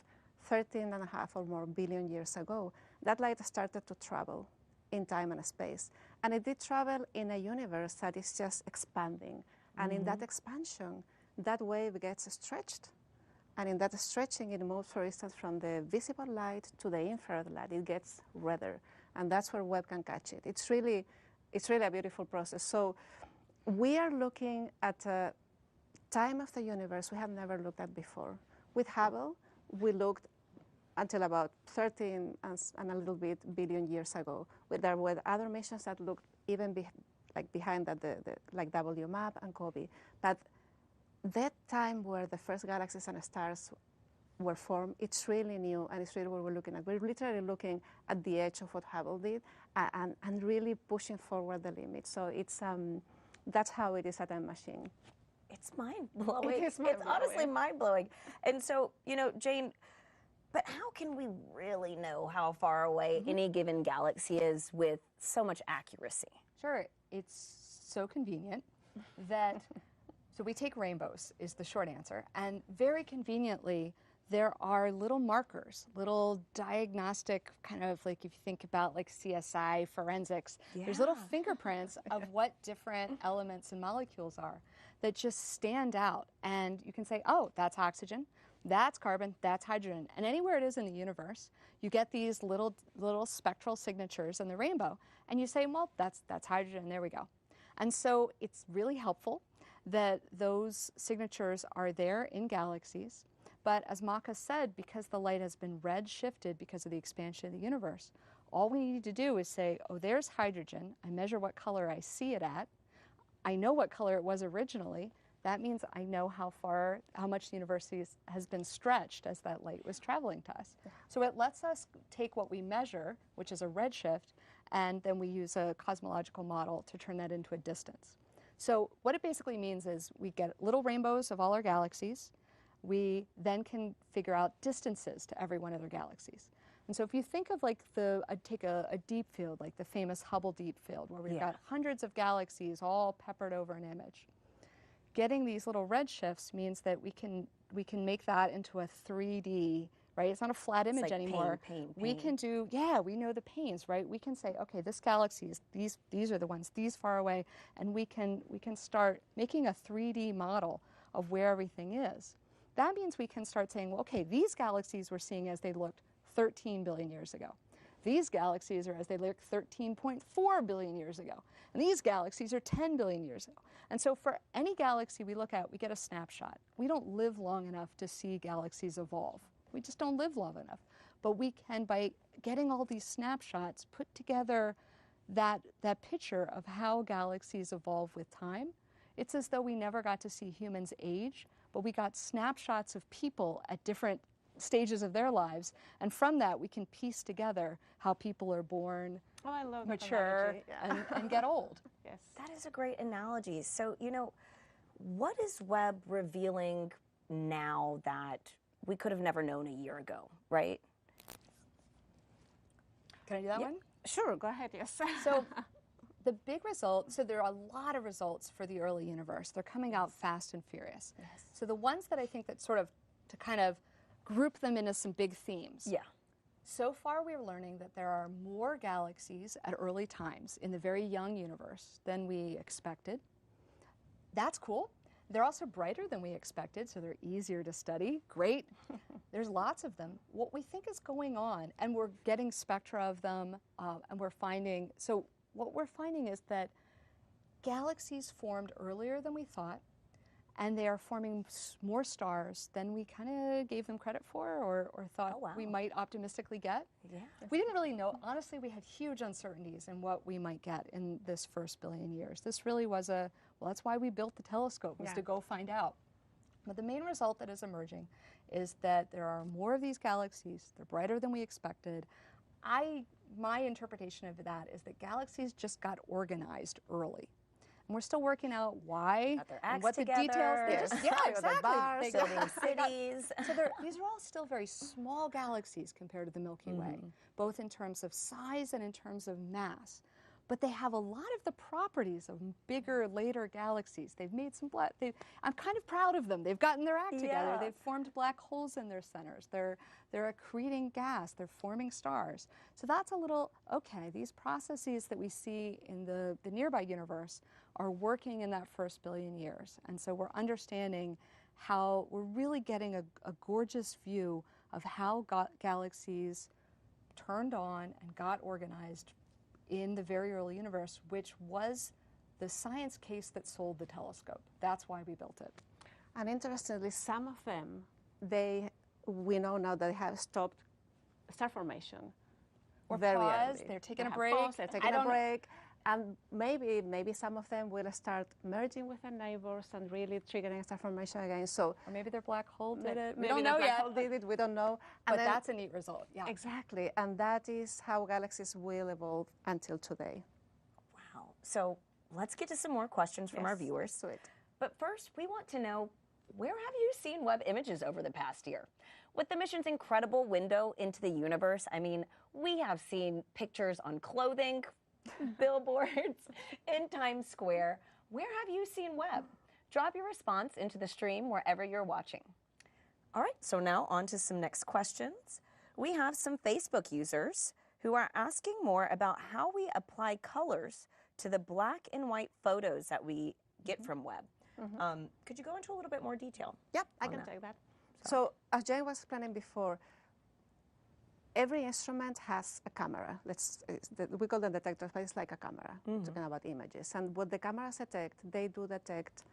13.5 or more billion years ago, that light started to travel in time and space. And it did travel in a universe that is just expanding. And in that expansion, that wave gets stretched. And in that stretching, it moves, for instance, from the visible light to the infrared light. It gets redder. And that's where Webb can catch it. It's really a beautiful process. So we are looking at a time of the universe we have never looked at before. With Hubble, we looked until about 13 and a little bit billion years ago. There were other missions that looked even behind that, like WMAP and COBE. But that time where the first galaxies and stars were formed, it's really new, and it's really what we're looking at. We're literally looking at the edge of what Hubble did and really pushing forward the limits. So it's that's how it is a time machine. It's mind-blowing. It is mind-blowing. It's honestly mind-blowing. And so, you know, Jane, but how can we really know how far away any given galaxy is with so much accuracy? Sure, it's so convenient that, so we take rainbows is the short answer, and very conveniently, there are little markers, little diagnostic kind of like, if you think about like CSI forensics, there's little fingerprints of what different elements and molecules are that just stand out. And you can say, oh, that's oxygen, that's carbon, that's hydrogen. And anywhere it is in the universe, you get these little spectral signatures in the rainbow. And you say, well, that's hydrogen, there we go. And so it's really helpful that those signatures are there in galaxies. But as Maka said, because the light has been red-shifted because of the expansion of the universe, all we need to do is say, oh, there's hydrogen. I measure what color I see it at. I know what color it was originally. That means I know how much the universe has been stretched as that light was traveling to us. So it lets us take what we measure, which is a redshift, and then we use a cosmological model to turn that into a distance. So what it basically means is we get little rainbows of all our galaxies. We then can figure out distances to every one of their galaxies. And so if you think of like take a deep field, like the famous Hubble Deep Field, where we've got hundreds of galaxies all peppered over an image, getting these little redshifts means that we can make that into a 3D, right? It's not a flat image anymore. We can do, we know the panes, right? We can say, okay, this galaxy is these are the ones, these far away, and we can start making a 3D model of where everything is. That means we can start saying, well, okay, these galaxies we're seeing as they looked 13 billion years ago. These galaxies are as they looked 13.4 billion years ago. And these galaxies are 10 billion years ago. And so for any galaxy we look at, we get a snapshot. We don't live long enough to see galaxies evolve. We just don't live long enough. But we can, by getting all these snapshots, put together that picture of how galaxies evolve with time. It's as though we never got to see humans age, but we got snapshots of people at different stages of their lives, and from that we can piece together how people are born, mature, and get old. Yes. That is a great analogy. So, what is Webb revealing now that we could have never known a year ago, right? Can I do that one? Sure, go ahead, yes. So the big result, so there are a lot of results for the early universe. They're coming out fast and furious. Yes. So the ones that I think that sort of, to kind of group them into some big themes. Yeah. So far we're learning that there are more galaxies at early times in the very young universe than we expected. That's cool. They're also brighter than we expected, so they're easier to study. Great. There's lots of them. What we think is going on, and we're getting spectra of them, and we're finding, so what we're finding is that galaxies formed earlier than we thought, and they are forming more stars than we kind of gave them credit for or thought we might optimistically get. Yeah. We didn't really know. Honestly, we had huge uncertainties in what we might get in this first billion years. This really was well, that's why we built the telescope, was to go find out. But the main result that is emerging is that there are more of these galaxies. They're brighter than we expected. My interpretation of that is that galaxies just got organized early. And we're still working out why and what the details. They just, exactly. Building cities. So these are all still very small galaxies compared to the Milky Way, both in terms of size and in terms of mass. But they have a lot of the properties of bigger, later galaxies. They've made some I'm kind of proud of them. They've gotten their act together. They've formed black holes in their centers. They're accreting gas. They're forming stars. So that's a little, okay, these processes that we see in the nearby universe are working in that first billion years. And so we're understanding how we're really getting a gorgeous view of how galaxies turned on and got organized in the very early universe, which was the science case that sold the telescope. That's why we built it. And interestingly, some of them, we know now that they have stopped star formation. Or very paused, early. they're taking They a have break. paused, they're taking a break. And maybe some of them will start merging with their neighbors and really triggering star formation again. So, or maybe their black hole did it. We maybe don't the know black yet. hole did it. We don't know. But that's a neat result. Yeah. Exactly. And that is how galaxies will evolve until today. Wow. So let's get to some more questions from our viewers. Sweet. But first, we want to know, where have you seen Webb images over the past year? With the mission's incredible window into the universe, I mean, we have seen pictures on clothing, billboards, in Times Square. Where have you seen Webb? Drop your response into the stream wherever you're watching. All right, so now on to some next questions. We have some Facebook users who are asking more about how we apply colors to the black and white photos that we get from Webb. Could you go into a little bit more detail? Yep, I can take that. So as Jane was explaining before, every instrument has a camera. We call them detectors, but it's like a camera, talking about images. And what the cameras detect, they do detect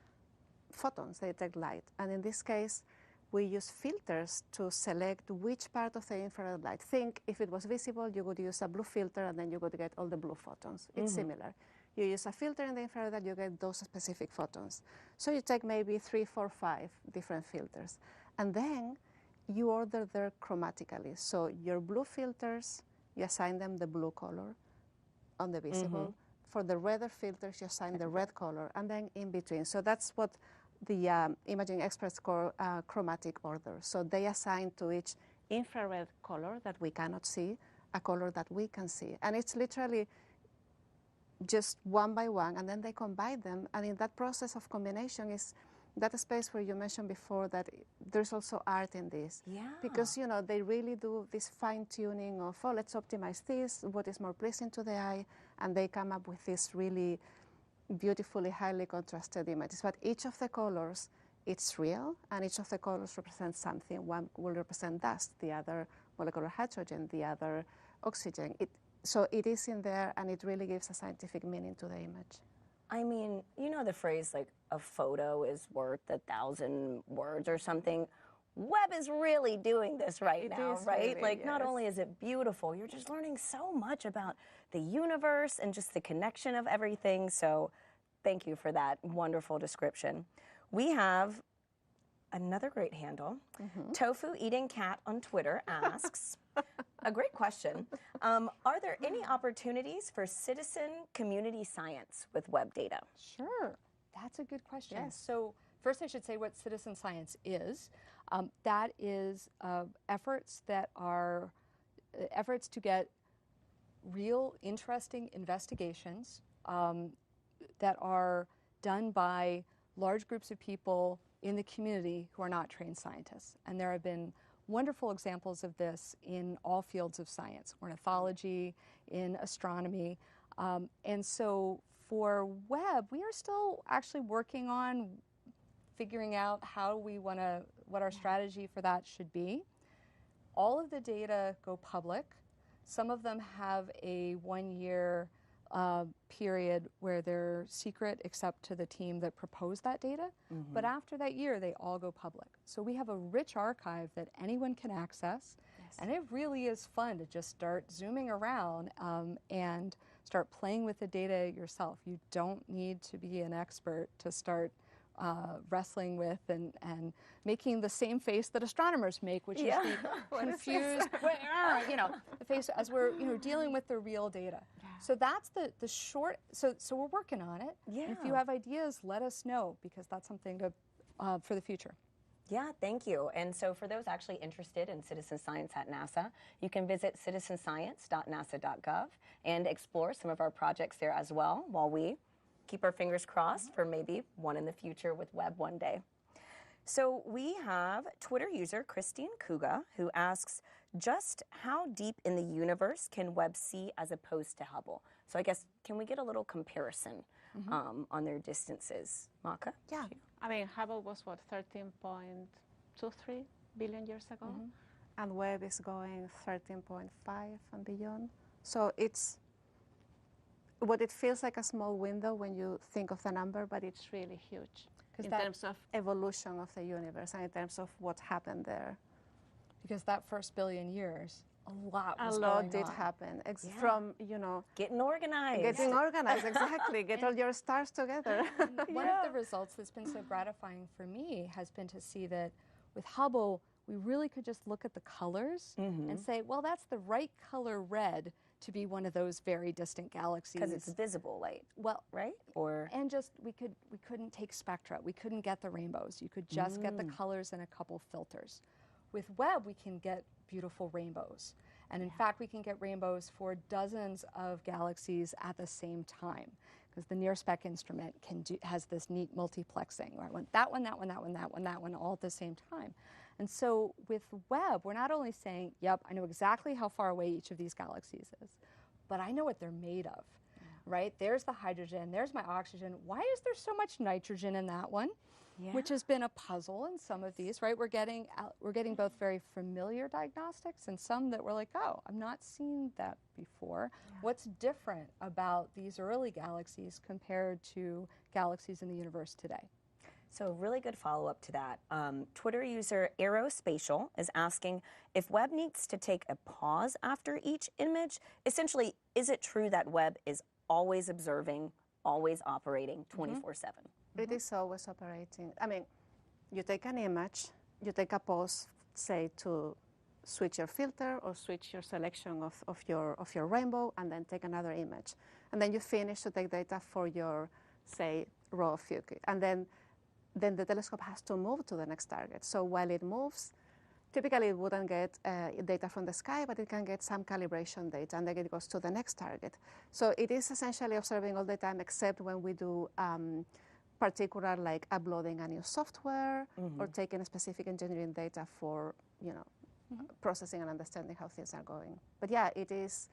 photons, they detect light. And in this case, we use filters to select which part of the infrared light. Think if it was visible, you would use a blue filter and then you would get all the blue photons. It's similar. You use a filter in the infrared light, you get those specific photons. So you take maybe 3, 4, 5 different filters. And then you order them chromatically. So your blue filters, you assign them the blue color on the visible. For the redder filters, you assign the red color, and then in between. So that's what the imaging experts call chromatic order. So they assign to each infrared color that we cannot see, a color that we can see. And it's literally just one by one, and then they combine them. And in that process of combination is that space where you mentioned before that there's also art in this. Yeah. Because, you know, they really do this fine-tuning of, oh, let's optimize this, what is more pleasing to the eye, and they come up with this really beautifully, highly contrasted images. But each of the colors, it's real, and each of the colors represents something. One will represent dust, the other molecular hydrogen, the other oxygen. So it is in there, and it really gives a scientific meaning to the image. I mean, you know the phrase, like, a photo is worth 1,000 words or something. Webb is really doing this right now, right? Really, like, yes. Not only is it beautiful, you're just learning so much about the universe and just the connection of everything. So thank you for that wonderful description. We have another great handle. Tofu Eating Cat on Twitter asks, a great question. Are there any opportunities for citizen community science with Webb data? Sure, that's a good question. Yes. So first I should say what citizen science is. That is efforts that are efforts to get real interesting investigations that are done by large groups of people in the community who are not trained scientists. And there have been wonderful examples of this in all fields of science, ornithology, in astronomy. And so for Webb, we are still actually working on figuring out how we want to, what our strategy for that should be. All of the data go public. Some of them have a 1-year period where they're secret except to the team that proposed that data. But after that year, they all go public. So we have a rich archive that anyone can access. Yes. And it really is fun to just start zooming around and start playing with the data yourself. You don't need to be an expert to start wrestling with and making the same face that astronomers make, which is the confused, you know, the face as we're, you know, dealing with the real data. Yeah. So that's the short. So we're working on it. Yeah. And if you have ideas, let us know, because that's something to for the future. Yeah, thank you. And so for those actually interested in citizen science at NASA, you can visit citizenscience.nasa.gov and explore some of our projects there as well, while we keep our fingers crossed for maybe one in the future with Webb one day. So we have Twitter user Christine Kuga, who asks, just how deep in the universe can Webb see as opposed to Hubble? So I guess, can we get a little comparison on their distances? Maka? Yeah. I mean, Hubble was, what, 13.23 billion years ago? And Webb is going 13.5 and beyond. So it's what it feels like a small window when you think of the number, but it's really huge in terms of evolution of the universe and in terms of what happened there. Because that first billion years, a lot did happen. From, you know, getting organized. Exactly. Get all your stars together. One of the results that's been so gratifying for me has been to see that with Hubble, we really could just look at the colors and say, well, that's the right color red to be one of those very distant galaxies. Because it's visible light. Well, right? Or and just we couldn't take spectra. We couldn't get the rainbows. You could just get the colors and a couple filters. With Webb, we can get beautiful rainbows. And in fact, we can get rainbows for dozens of galaxies at the same time, because the NIRSpec instrument has this neat multiplexing, where I want that one, that one, that one, that one, that one, all at the same time. And so with Webb, we're not only saying, yep, I know exactly how far away each of these galaxies is, but I know what they're made of, right? There's the hydrogen, there's my oxygen. Why is there so much nitrogen in that one? Which has been a puzzle in some of these, right? We're getting both very familiar diagnostics and some that we're like, oh, I've not seen that before. What's different about these early galaxies compared to galaxies in the universe today? So really good follow-up to that. Twitter user Aerospatial is asking if Webb needs to take a pause after each image. Essentially, is it true that Webb is always observing, always operating 24/7? It is always operating. I mean, you take an image, you take a pause, say, to switch your filter or switch your selection of your rainbow, and then take another image. And then you finish to take data for your, say, raw Fuki. And then the telescope has to move to the next target. So while it moves, typically it wouldn't get data from the sky, but it can get some calibration data, and then it goes to the next target. So it is essentially observing all the time, except when we do particular, like uploading a new software or taking specific engineering data for, processing and understanding how things are going. But yeah, it is,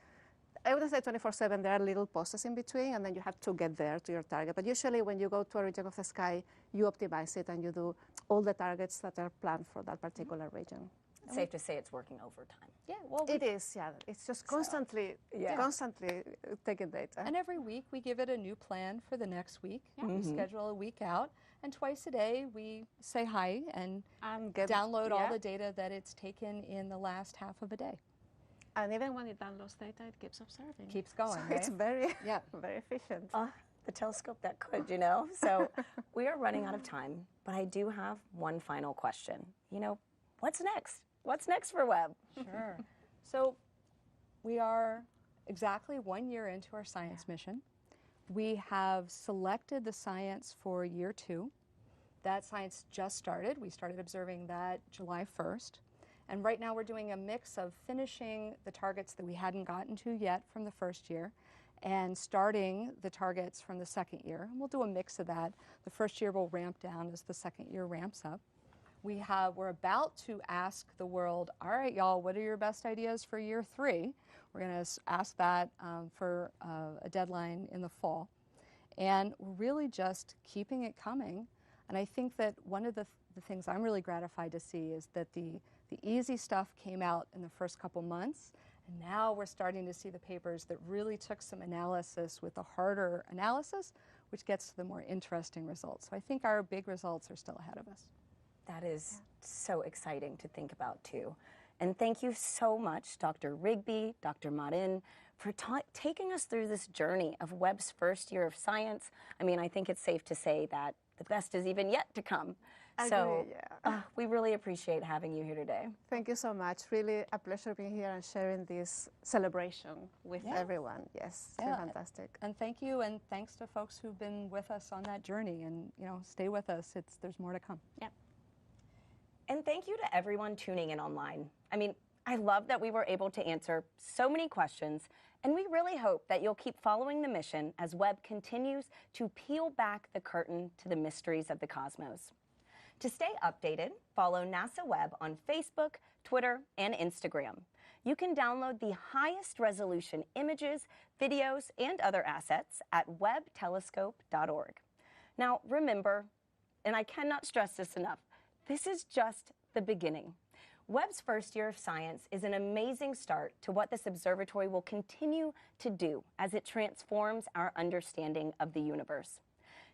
I wouldn't say 24/7, there are little pauses in between, and then you have to get there to your target. But usually when you go to a region of the sky, you optimize it and you do all the targets that are planned for that particular region. It's safe to say it's working overtime. Yeah, well, It is, yeah. It's just constantly taking data. and every week we give it a new plan for the next week. We schedule a week out, and twice a day we say hi and download all the data that it's taken in the last half of a day. And even when it downloads data, it keeps observing. Keeps going, So right? it's very, very efficient. The telescope that could, So we are running out of time, but I do have one final question. What's next? What's next for Webb? Sure. So we are exactly 1 year into our science mission. We have selected the science for year 2. That science just started. We started observing that July 1st. And right now we're doing a mix of finishing the targets that we hadn't gotten to yet from the first year and starting the targets from the second year. And we'll do a mix of that. The first year will ramp down as the second year ramps up. We're about to ask the world, all right, y'all, what are your best ideas for year 3? We're going to ask that for a deadline in the fall. And we're really just keeping it coming. And I think that one of the things I'm really gratified to see is that the easy stuff came out in the first couple months, and now we're starting to see the papers that really took some analysis with the harder analysis, which gets to the more interesting results. So I think our big results are still ahead of us. That is so exciting to think about, too. And thank you so much, Dr. Rigby, Dr. Marin, for taking us through this journey of Webb's first year of science. I mean, I think it's safe to say that the best is even yet to come. So we really appreciate having you here today. Thank you so much. Really a pleasure being here and sharing this celebration with everyone. Yes, it's been fantastic. And thank you, and thanks to folks who've been with us on that journey. And stay with us. There's more to come. Yep. And thank you to everyone tuning in online. I mean, I love that we were able to answer so many questions, and we really hope that you'll keep following the mission as Webb continues to peel back the curtain to the mysteries of the cosmos. To stay updated, follow NASA Webb on Facebook, Twitter, and Instagram. You can download the highest resolution images, videos, and other assets at webbtelescope.org. Now, remember, and I cannot stress this enough, this is just the beginning. Webb's first year of science is an amazing start to what this observatory will continue to do as it transforms our understanding of the universe.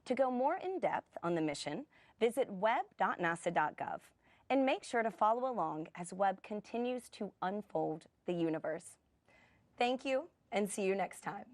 To go more in depth on the mission, visit web.nasa.gov and make sure to follow along as Webb continues to unfold the universe. Thank you, and see you next time.